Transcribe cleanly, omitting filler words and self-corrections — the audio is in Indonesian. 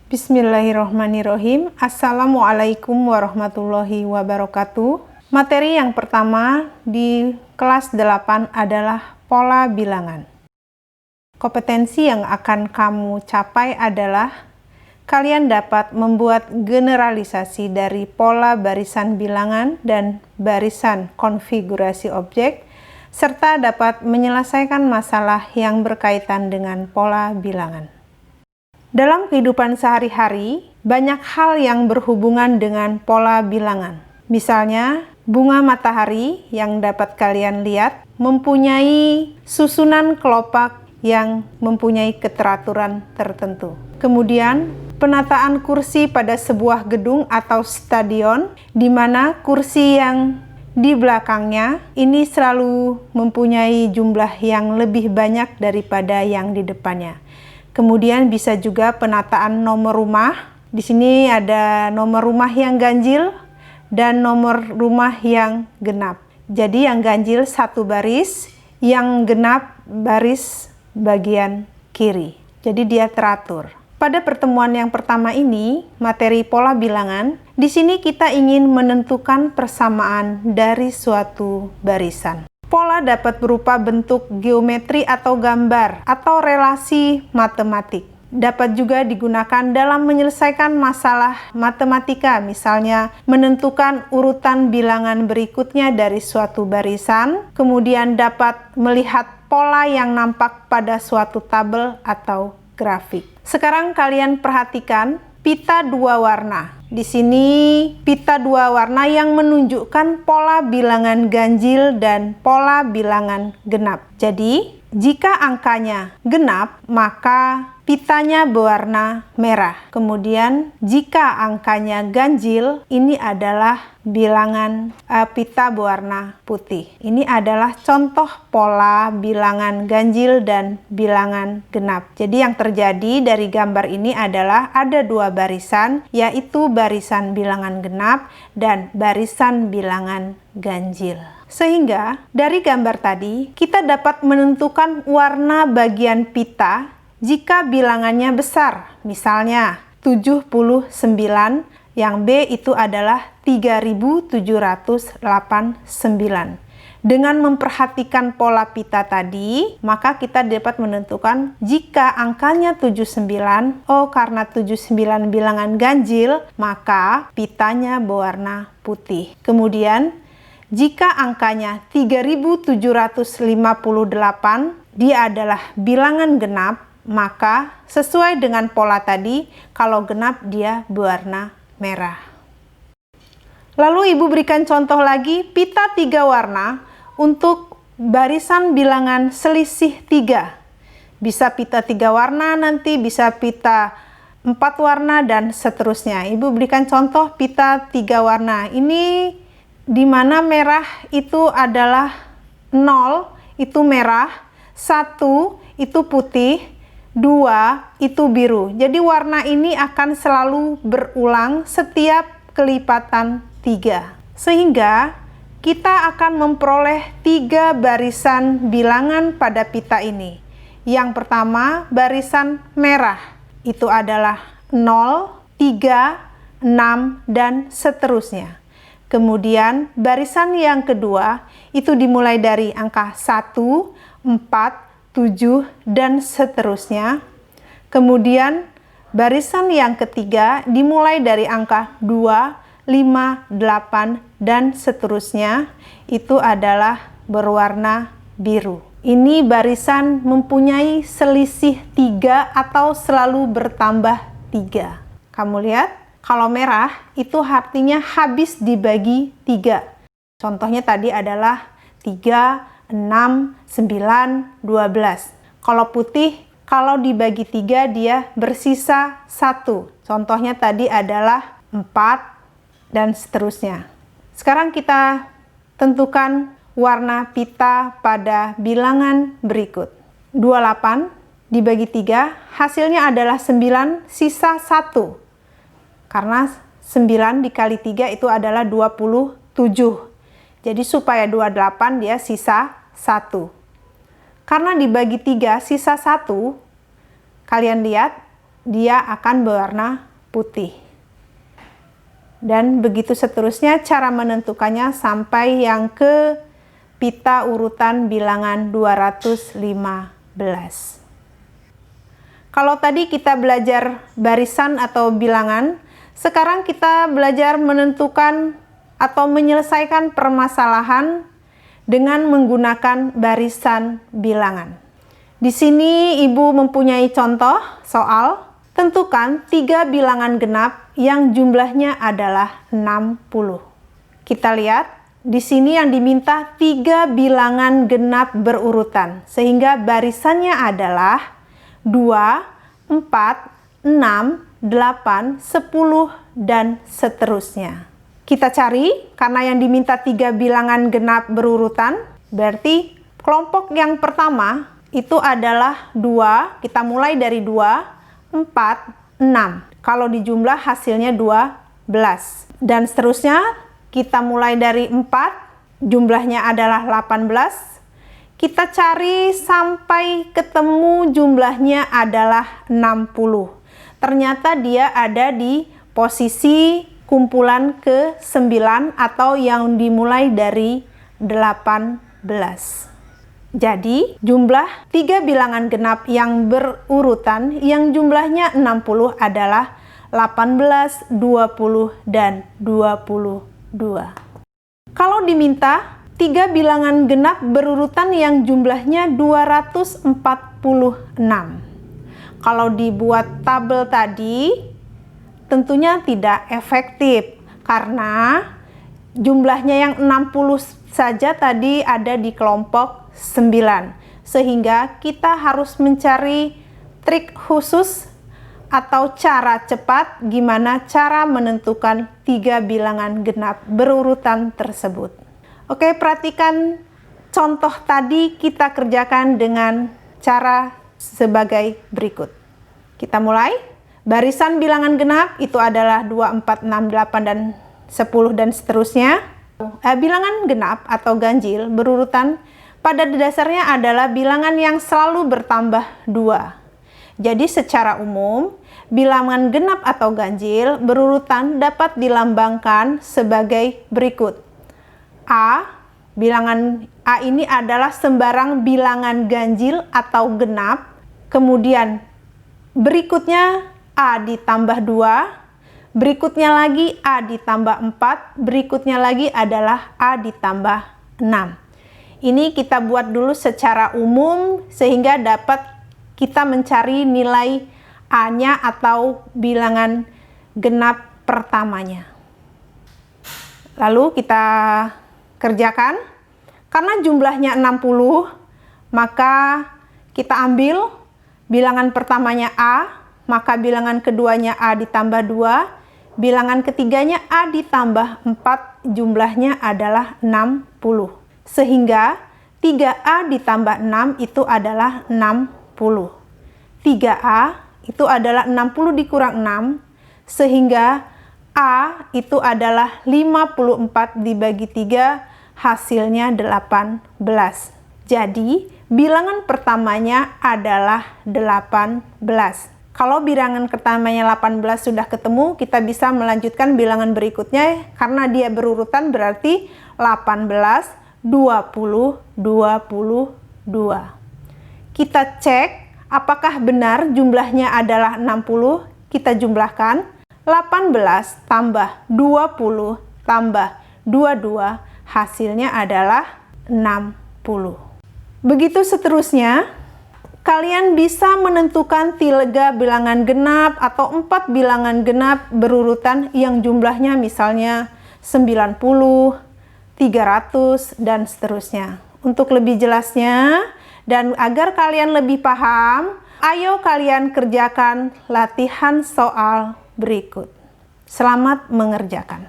Bismillahirrohmanirrohim. Assalamualaikum warahmatullahi wabarakatuh. Materi yang pertama di kelas 8 adalah pola bilangan. Kompetensi yang akan kamu capai adalah kalian dapat membuat generalisasi dari pola barisan bilangan dan barisan konfigurasi objek, serta dapat menyelesaikan masalah yang berkaitan dengan pola bilangan. Dalam kehidupan sehari-hari, banyak hal yang berhubungan dengan pola bilangan. Misalnya, bunga matahari yang dapat kalian lihat mempunyai susunan kelopak yang mempunyai keteraturan tertentu. Kemudian, penataan kursi pada sebuah gedung atau stadion, di mana kursi yang di belakangnya ini selalu mempunyai jumlah yang lebih banyak daripada yang di depannya. Kemudian bisa juga penataan nomor rumah. Di sini ada nomor rumah yang ganjil dan nomor rumah yang genap. Jadi yang ganjil satu baris, yang genap baris bagian kiri. Jadi dia teratur. Pada pertemuan yang pertama ini, materi pola bilangan, di sini kita ingin menentukan persamaan dari suatu barisan. Pola dapat berupa bentuk geometri atau gambar atau relasi matematik. Dapat juga digunakan dalam menyelesaikan masalah matematika, misalnya menentukan urutan bilangan berikutnya dari suatu barisan, kemudian dapat melihat pola yang nampak pada suatu tabel atau grafik. Sekarang kalian perhatikan pita dua warna. Di sini pita dua warna yang menunjukkan pola bilangan ganjil dan pola bilangan genap. Jadi, jika angkanya genap, maka pitanya berwarna merah. Kemudian, jika angkanya ganjil, ini adalah bilangan pita berwarna putih. Ini adalah contoh pola bilangan ganjil dan bilangan genap. Jadi yang terjadi dari gambar ini adalah ada dua barisan, yaitu barisan bilangan genap dan barisan bilangan ganjil. Sehingga dari gambar tadi kita dapat menentukan warna bagian pita jika bilangannya besar, misalnya 79, yang B itu adalah 3789. Dengan memperhatikan pola pita tadi, maka kita dapat menentukan jika angkanya 79, karena 79 bilangan ganjil, maka pitanya berwarna putih. Kemudian, jika angkanya 3758, dia adalah bilangan genap, maka sesuai dengan pola tadi, kalau genap dia berwarna merah. Lalu ibu berikan contoh lagi pita 3 warna untuk barisan bilangan selisih 3. Bisa pita 3 warna, nanti bisa pita 4 warna dan seterusnya. Ibu berikan contoh pita 3 warna. Ini di mana merah itu adalah 0, itu merah, 1 itu putih, 2 itu biru. Jadi warna ini akan selalu berulang setiap kelipatan 3. Sehingga kita akan memperoleh 3 barisan bilangan pada pita ini. Yang pertama, barisan merah. Itu adalah 0, 3, 6, dan seterusnya. Kemudian barisan yang kedua itu dimulai dari angka 1, 4, 7, dan seterusnya. Kemudian barisan yang ketiga dimulai dari angka 2, 5, 8, dan seterusnya. Itu adalah berwarna biru. Ini barisan mempunyai selisih 3 atau selalu bertambah 3. Kamu lihat, kalau merah itu artinya habis dibagi 3. Contohnya tadi adalah 3, 6, 9, 12. Kalau putih, kalau dibagi 3 dia bersisa 1. Contohnya tadi adalah 4 dan seterusnya. Sekarang kita tentukan warna pita pada bilangan berikut. 28 dibagi 3, hasilnya adalah 9, sisa 1. Karena 9 dikali 3 itu adalah 27. Jadi supaya 28 dia sisa 1. Karena dibagi 3 sisa 1, kalian lihat dia akan berwarna putih. Dan begitu seterusnya cara menentukannya sampai yang ke pita urutan bilangan 215. Kalau tadi kita belajar barisan atau bilangan, sekarang kita belajar menentukan atau menyelesaikan permasalahan dengan menggunakan barisan bilangan. Di sini Ibu mempunyai contoh soal tentukan 3 bilangan genap yang jumlahnya adalah 60. Kita lihat di sini yang diminta 3 bilangan genap berurutan, sehingga barisannya adalah 2, 4, 6, 8, 10, dan seterusnya. Kita cari, karena yang diminta 3 bilangan genap berurutan, berarti kelompok yang pertama itu adalah 2, kita mulai dari 2, 4, 6. Kalau dijumlah hasilnya 12. Dan seterusnya, kita mulai dari 4, jumlahnya adalah 18. Kita cari sampai ketemu jumlahnya adalah 60. Ternyata dia ada di posisi kumpulan ke-9 atau yang dimulai dari 18. Jadi, jumlah 3 bilangan genap yang berurutan yang jumlahnya 60 adalah 18, 20, dan 22. Kalau diminta 3 bilangan genap berurutan yang jumlahnya 246. Kalau dibuat tabel tadi, tentunya tidak efektif karena jumlahnya yang 60 saja tadi ada di kelompok 9. Sehingga kita harus mencari trik khusus atau cara cepat gimana cara menentukan 3 bilangan genap berurutan tersebut. Oke, perhatikan contoh tadi kita kerjakan dengan cara sebagai berikut. Kita mulai. Barisan bilangan genap itu adalah 2, 4, 6, 8, dan 10 dan seterusnya. Bilangan genap atau ganjil berurutan pada dasarnya adalah bilangan yang selalu bertambah 2. Jadi secara umum, bilangan genap atau ganjil berurutan dapat dilambangkan sebagai berikut. A, bilangan A ini adalah sembarang bilangan ganjil atau genap. Kemudian berikutnya A ditambah 2, berikutnya lagi A ditambah 4, berikutnya lagi adalah A ditambah 6. Ini kita buat dulu secara umum sehingga dapat kita mencari nilai A-nya atau bilangan genap pertamanya. Lalu kita kerjakan. Karena jumlahnya 60, maka kita ambil bilangan pertamanya A, maka bilangan keduanya A ditambah 2, bilangan ketiganya A ditambah 4, jumlahnya adalah 60. Sehingga 3A ditambah 6 itu adalah 60. 3A itu adalah 60 dikurang 6, sehingga A itu adalah 54 dibagi 3, hasilnya 18. Jadi, bilangan pertamanya adalah 18. Kalau bilangan pertamanya 18 sudah ketemu, kita bisa melanjutkan bilangan berikutnya karena dia berurutan berarti 18, 20, 22. Kita cek apakah benar jumlahnya adalah 60. Kita jumlahkan 18 tambah 20 tambah 22, hasilnya adalah 60. Begitu seterusnya, kalian bisa menentukan 3 bilangan genap atau 4 bilangan genap berurutan yang jumlahnya misalnya 90, 300, dan seterusnya. Untuk lebih jelasnya, dan agar kalian lebih paham, ayo kalian kerjakan latihan soal berikut. Selamat mengerjakan.